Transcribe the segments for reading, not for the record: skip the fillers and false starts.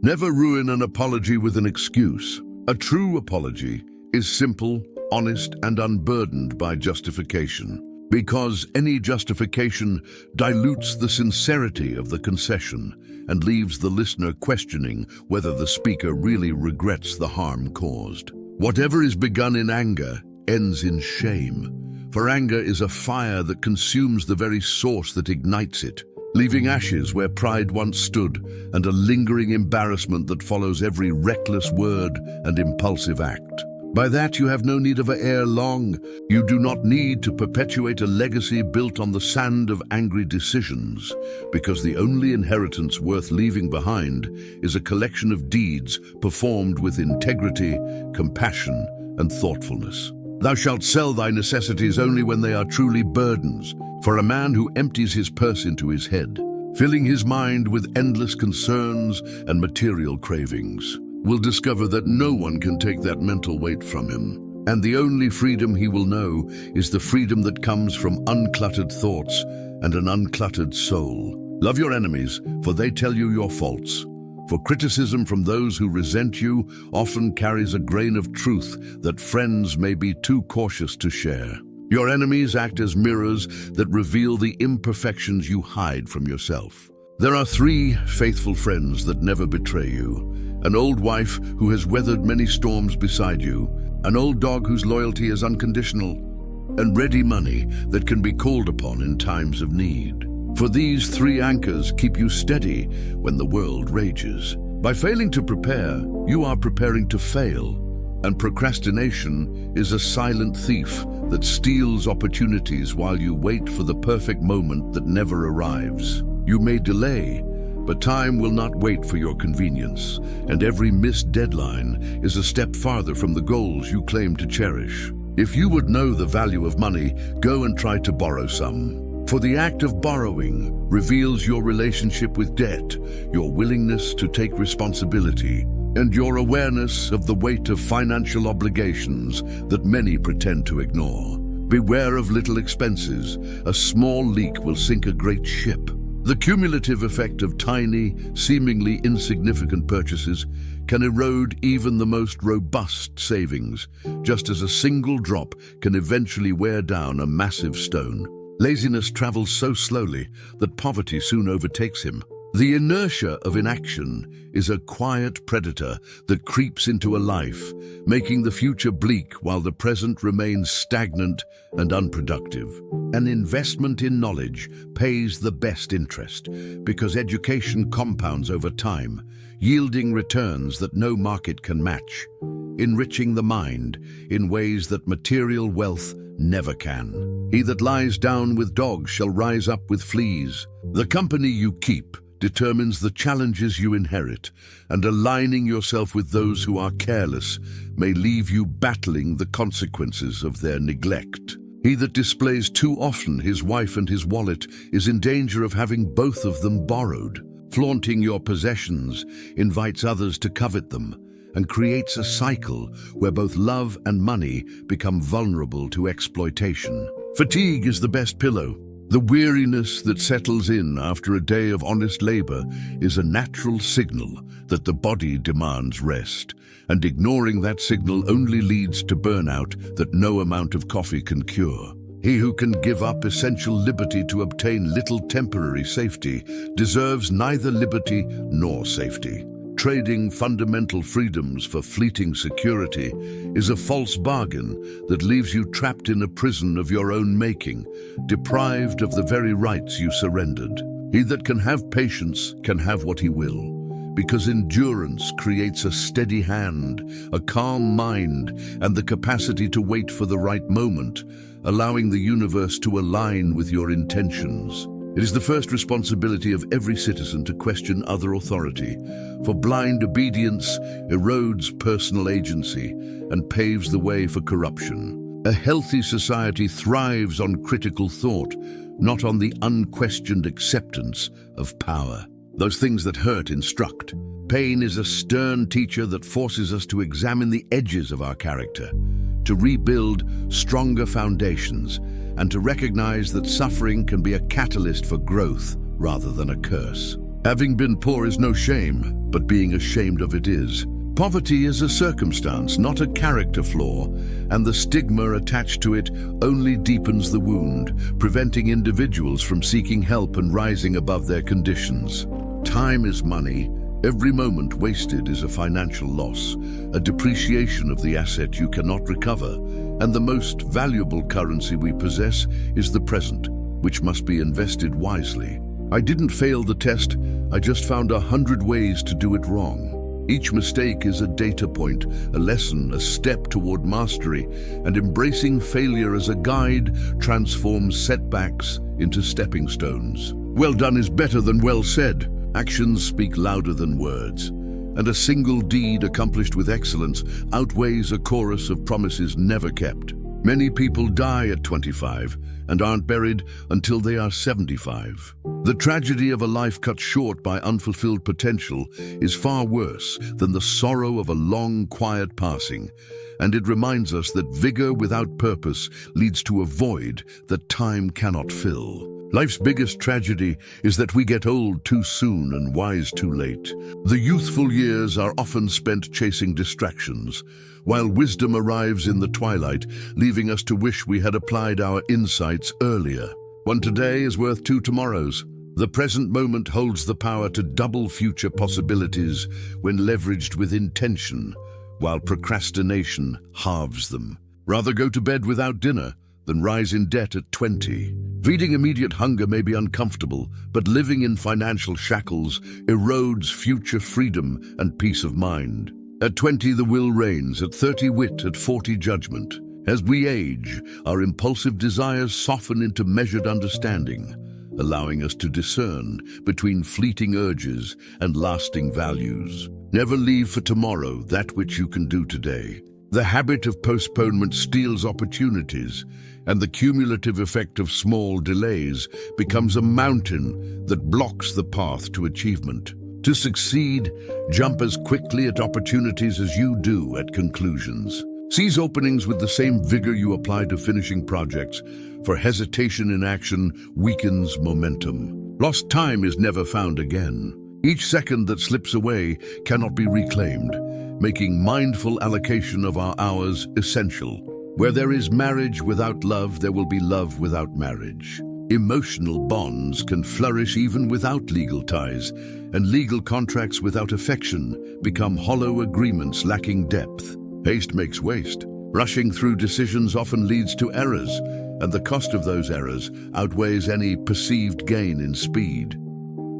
Never ruin an apology with an excuse. A true apology is simple, honest, and unburdened by justification, because any justification dilutes the sincerity of the concession and leaves the listener questioning whether the speaker really regrets the harm caused. Whatever is begun in anger ends in shame, for anger is a fire that consumes the very source that ignites it, leaving ashes where pride once stood and a lingering embarrassment that follows every reckless word and impulsive act. By that you have no need of ere long. You do not need to perpetuate a legacy built on the sand of angry decisions, because the only inheritance worth leaving behind is a collection of deeds performed with integrity, compassion, and thoughtfulness. Thou shalt sell thy necessities only when they are truly burdens, for a man who empties his purse into his head, filling his mind with endless concerns and material cravings, will discover that no one can take that mental weight from him. And the only freedom he will know is the freedom that comes from uncluttered thoughts and an uncluttered soul. Love your enemies, for they tell you your faults. For criticism from those who resent you often carries a grain of truth that friends may be too cautious to share. Your enemies act as mirrors that reveal the imperfections you hide from yourself. There are 3 faithful friends that never betray you: an old wife who has weathered many storms beside you, an old dog whose loyalty is unconditional, and ready money that can be called upon in times of need. For these 3 anchors keep you steady when the world rages. By failing to prepare, you are preparing to fail, and procrastination is a silent thief that steals opportunities while you wait for the perfect moment that never arrives. You may delay, but time will not wait for your convenience, and every missed deadline is a step farther from the goals you claim to cherish. If you would know the value of money, go and try to borrow some. For the act of borrowing reveals your relationship with debt, your willingness to take responsibility, and your awareness of the weight of financial obligations that many pretend to ignore. Beware of little expenses. A small leak will sink a great ship. The cumulative effect of tiny, seemingly insignificant purchases can erode even the most robust savings, just as a single drop can eventually wear down a massive stone. Laziness travels so slowly that poverty soon overtakes him. The inertia of inaction is a quiet predator that creeps into a life, making the future bleak while the present remains stagnant and unproductive. An investment in knowledge pays the best interest because education compounds over time, yielding returns that no market can match, enriching the mind in ways that material wealth never can. He that lies down with dogs shall rise up with fleas. The company you keep determines the challenges you inherit, and aligning yourself with those who are careless may leave you battling the consequences of their neglect. He that displays too often his wife and his wallet is in danger of having both of them borrowed. Flaunting your possessions invites others to covet them and creates a cycle where both love and money become vulnerable to exploitation. Fatigue is the best pillow. The weariness that settles in after a day of honest labor is a natural signal that the body demands rest, and ignoring that signal only leads to burnout that no amount of coffee can cure. He who can give up essential liberty to obtain little temporary safety deserves neither liberty nor safety. Trading fundamental freedoms for fleeting security is a false bargain that leaves you trapped in a prison of your own making, deprived of the very rights you surrendered. He that can have patience can have what he will, because endurance creates a steady hand, a calm mind, and the capacity to wait for the right moment, allowing the universe to align with your intentions. It is the first responsibility of every citizen to question other authority, for blind obedience erodes personal agency and paves the way for corruption. A healthy society thrives on critical thought, not on the unquestioned acceptance of power. Those things that hurt instruct. Pain is a stern teacher that forces us to examine the edges of our character, to rebuild stronger foundations, and to recognize that suffering can be a catalyst for growth rather than a curse. Having been poor is no shame, but being ashamed of it is. Poverty is a circumstance, not a character flaw, and the stigma attached to it only deepens the wound, preventing individuals from seeking help and rising above their conditions. Time is money. Every moment wasted is a financial loss, a depreciation of the asset you cannot recover, and the most valuable currency we possess is the present, which must be invested wisely. I didn't fail the test, I just found 100 ways to do it wrong. Each mistake is a data point, a lesson, a step toward mastery, and embracing failure as a guide transforms setbacks into stepping stones. Well done is better than well said. Actions speak louder than words, and a single deed accomplished with excellence outweighs a chorus of promises never kept. Many people die at 25 and aren't buried until they are 75. The tragedy of a life cut short by unfulfilled potential is far worse than the sorrow of a long, quiet passing, and it reminds us that vigor without purpose leads to a void that time cannot fill. Life's biggest tragedy is that we get old too soon and wise too late. The youthful years are often spent chasing distractions, while wisdom arrives in the twilight, leaving us to wish we had applied our insights earlier. One today is worth 2 tomorrows. The present moment holds the power to double future possibilities when leveraged with intention, while procrastination halves them. Rather go to bed without dinner than rise in debt at 20. Feeding immediate hunger may be uncomfortable, but living in financial shackles erodes future freedom and peace of mind. At 20, the will reigns, at 30, wit, at 40, judgment. As we age, our impulsive desires soften into measured understanding, allowing us to discern between fleeting urges and lasting values. Never leave for tomorrow that which you can do today. The habit of postponement steals opportunities, and the cumulative effect of small delays becomes a mountain that blocks the path to achievement. To succeed, jump as quickly at opportunities as you do at conclusions. Seize openings with the same vigor you apply to finishing projects, for hesitation in action weakens momentum. Lost time is never found again. Each second that slips away cannot be reclaimed, making mindful allocation of our hours essential. Where there is marriage without love, there will be love without marriage. Emotional bonds can flourish even without legal ties, and legal contracts without affection become hollow agreements lacking depth. Haste makes waste. Rushing through decisions often leads to errors, and the cost of those errors outweighs any perceived gain in speed.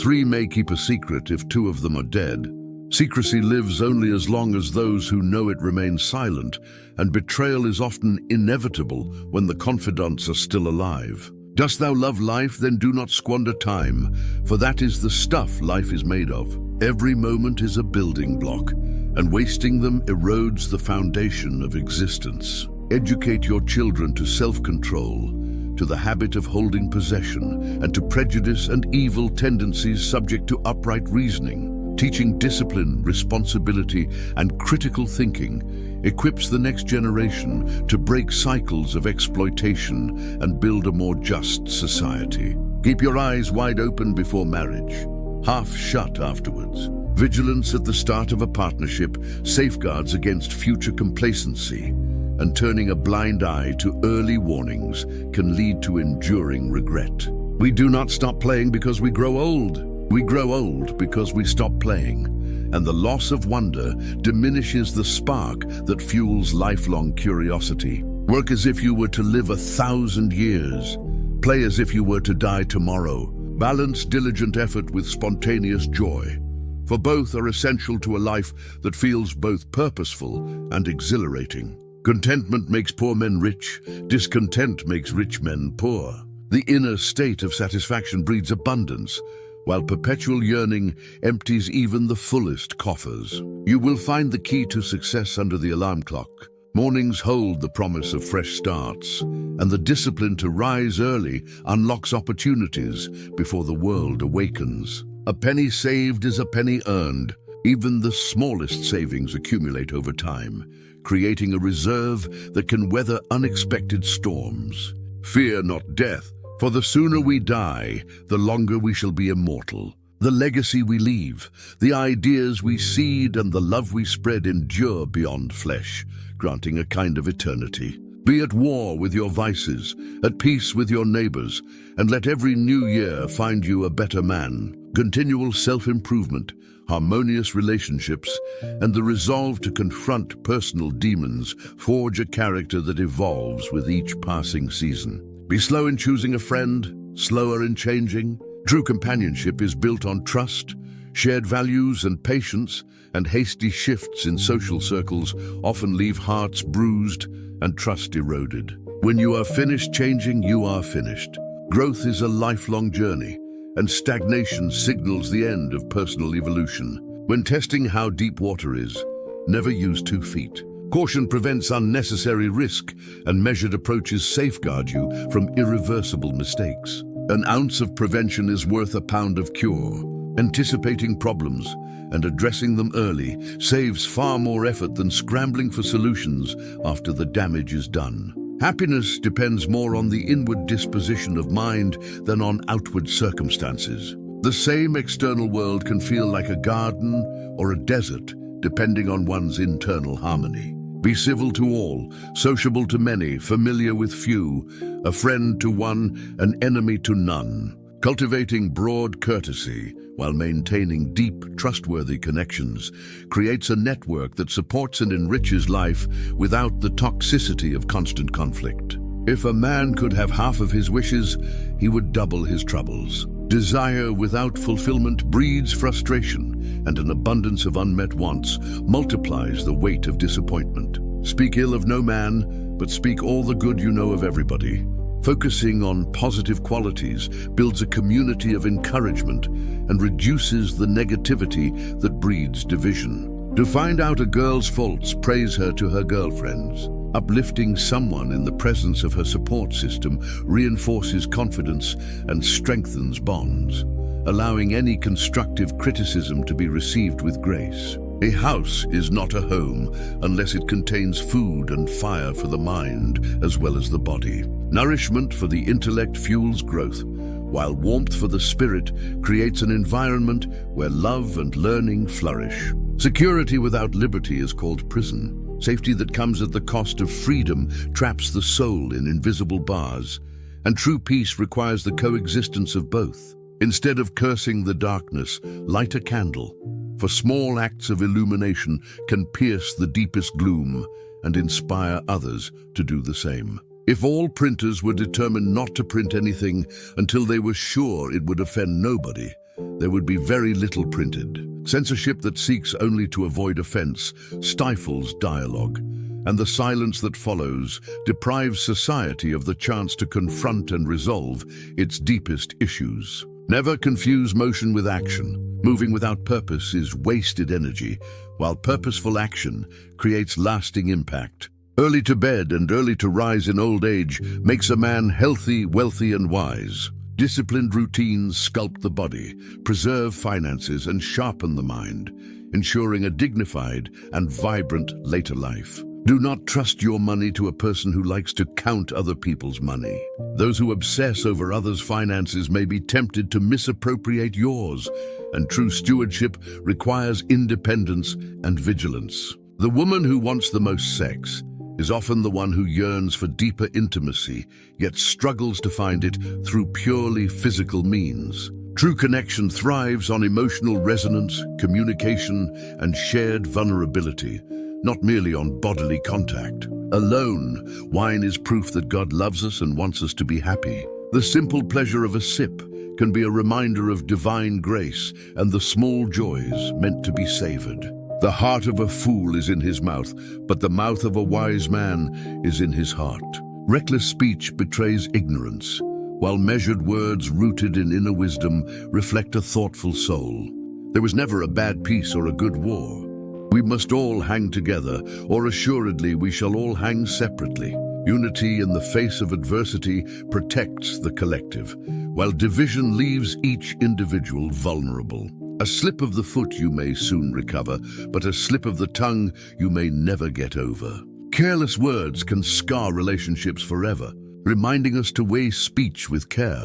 3 may keep a secret if 2 of them are dead. Secrecy lives only as long as those who know it remain silent, and betrayal is often inevitable when the confidants are still alive. Dost thou love life? Then do not squander time, for that is the stuff life is made of. Every moment is a building block, and wasting them erodes the foundation of existence. Educate your children to self-control, to the habit of holding possession, and to prejudice and evil tendencies subject to upright reasoning. Teaching discipline, responsibility, and critical thinking equips the next generation to break cycles of exploitation and build a more just society. Keep your eyes wide open before marriage, half shut afterwards. Vigilance at the start of a partnership safeguards against future complacency, and turning a blind eye to early warnings can lead to enduring regret. We do not stop playing because we grow old. We grow old because we stop playing, and the loss of wonder diminishes the spark that fuels lifelong curiosity. Work as if you were to live 1,000 years. Play as if you were to die tomorrow. Balance diligent effort with spontaneous joy, for both are essential to a life that feels both purposeful and exhilarating. Contentment makes poor men rich. Discontent makes rich men poor. The inner state of satisfaction breeds abundance, while perpetual yearning empties even the fullest coffers. You will find the key to success under the alarm clock. Mornings hold the promise of fresh starts, and the discipline to rise early unlocks opportunities before the world awakens. A penny saved is a penny earned. Even the smallest savings accumulate over time, creating a reserve that can weather unexpected storms. Fear not death, for the sooner we die, the longer we shall be immortal. The legacy we leave, the ideas we seed, and the love we spread endure beyond flesh, granting a kind of eternity. Be at war with your vices, at peace with your neighbors, and let every new year find you a better man. Continual self-improvement, harmonious relationships, and the resolve to confront personal demons forge a character that evolves with each passing season. Be slow in choosing a friend, slower in changing. True companionship is built on trust, shared values and patience, and hasty shifts in social circles often leave hearts bruised and trust eroded. When you are finished changing, you are finished. Growth is a lifelong journey, and stagnation signals the end of personal evolution. When testing how deep water is, never use 2 feet. Caution prevents unnecessary risk, and measured approaches safeguard you from irreversible mistakes. An ounce of prevention is worth a pound of cure. Anticipating problems and addressing them early saves far more effort than scrambling for solutions after the damage is done. Happiness depends more on the inward disposition of mind than on outward circumstances. The same external world can feel like a garden or a desert, depending on one's internal harmony. Be civil to all, sociable to many, familiar with few, a friend to one, an enemy to none. Cultivating broad courtesy while maintaining deep, trustworthy connections creates a network that supports and enriches life without the toxicity of constant conflict. If a man could have half of his wishes, he would double his troubles. Desire without fulfillment breeds frustration, and an abundance of unmet wants multiplies the weight of disappointment. Speak ill of no man, but speak all the good you know of everybody. Focusing on positive qualities builds a community of encouragement and reduces the negativity that breeds division. To find out a girl's faults, praise her to her girlfriends. Uplifting someone in the presence of her support system reinforces confidence and strengthens bonds, allowing any constructive criticism to be received with grace. A house is not a home unless it contains food and fire for the mind as well as the body. Nourishment for the intellect fuels growth, while warmth for the spirit creates an environment where love and learning flourish. Security without liberty is called prison. Safety that comes at the cost of freedom traps the soul in invisible bars, and true peace requires the coexistence of both. Instead of cursing the darkness, light a candle, for small acts of illumination can pierce the deepest gloom and inspire others to do the same. If all printers were determined not to print anything until they were sure it would offend nobody, there would be very little printed. Censorship that seeks only to avoid offense stifles dialogue, and the silence that follows deprives society of the chance to confront and resolve its deepest issues. Never confuse motion with action. Moving without purpose is wasted energy, while purposeful action creates lasting impact. Early to bed and early to rise in old age makes a man healthy, wealthy, and wise. Disciplined routines sculpt the body, preserve finances, and sharpen the mind, ensuring a dignified and vibrant later life. Do not trust your money to a person who likes to count other people's money. Those who obsess over others' finances may be tempted to misappropriate yours, and true stewardship requires independence and vigilance. The woman who wants the most sex is often the one who yearns for deeper intimacy, yet struggles to find it through purely physical means. True connection thrives on emotional resonance, communication, and shared vulnerability, not merely on bodily contact. Alone, wine is proof that God loves us and wants us to be happy. The simple pleasure of a sip can be a reminder of divine grace and the small joys meant to be savored. The heart of a fool is in his mouth, but the mouth of a wise man is in his heart. Reckless speech betrays ignorance, while measured words rooted in inner wisdom reflect a thoughtful soul. There was never a bad peace or a good war. We must all hang together, or assuredly we shall all hang separately. Unity in the face of adversity protects the collective, while division leaves each individual vulnerable. A slip of the foot you may soon recover, but a slip of the tongue you may never get over. Careless words can scar relationships forever, reminding us to weigh speech with care.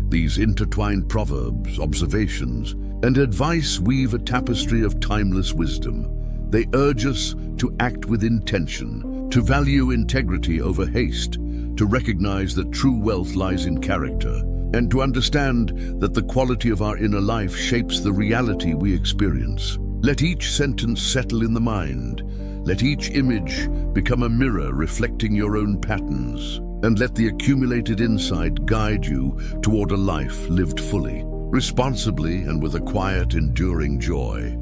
These intertwined proverbs, observations, and advice weave a tapestry of timeless wisdom. They urge us to act with intention, to value integrity over haste, to recognize that true wealth lies in character, and to understand that the quality of our inner life shapes the reality we experience. Let each sentence settle in the mind. Let each image become a mirror reflecting your own patterns, and let the accumulated insight guide you toward a life lived fully, responsibly, and with a quiet, enduring joy.